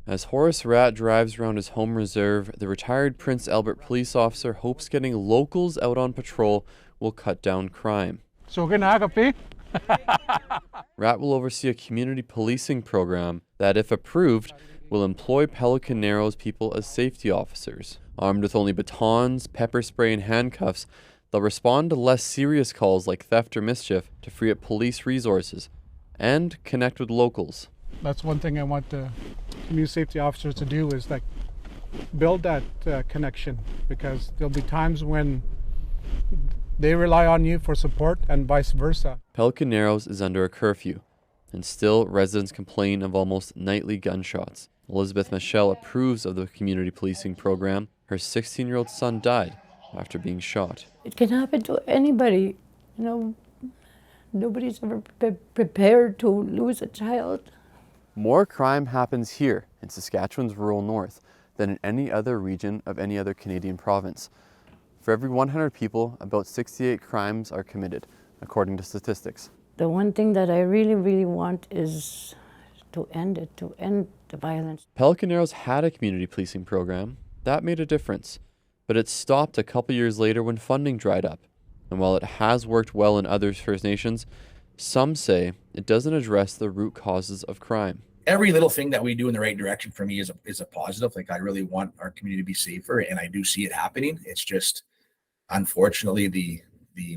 As Horace Rat drives around his home reserve, the retired Prince Albert police officer hopes getting locals out on patrol will cut down crime. So kape? Rat will oversee a community policing program that, if approved, will employ Pelican Narrows people as safety officers. Armed with only batons, pepper spray, and handcuffs, they'll respond to less serious calls like theft or mischief to free up police resources and connect with locals. That's one thing I want the community safety officers to do is like build that connection, because there'll be times when they rely on you for support and vice versa. Pelican Narrows is under a curfew, and still residents complain of almost nightly gunshots. Elizabeth Michelle approves of the community policing program. Her 16-year-old son died after being shot. It can happen to anybody. Nobody's ever prepared to lose a child. More crime happens here in Saskatchewan's rural north than in any other region of any other Canadian province. For every 100 people, about 68 crimes are committed, according to statistics. The one thing that I really, really want is to end it, to end the violence. Pelican Narrows had a community policing program. That made a difference. But it stopped a couple years later when funding dried up. And while it has worked well in other First Nations, some say it doesn't address the root causes of crime. Every little thing that we do in the right direction for me is a positive. Like, I really want our community to be safer, and I do see it happening. It's just, unfortunately, the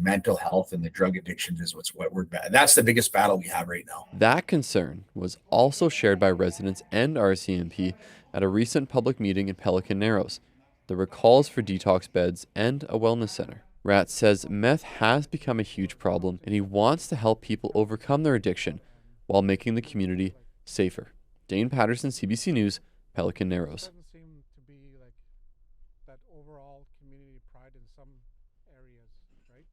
mental health and the drug addictions is what we're bad. That's the biggest battle we have right now. That concern was also shared by residents and RCMP at a recent public meeting in Pelican Narrows. There were calls for detox beds and a wellness center. Rat says meth has become a huge problem, and he wants to help people overcome their addiction while making the community safer. Dane Patterson, CBC News, Pelican Narrows. Doesn't seem to be like that overall community pride in some areas, right?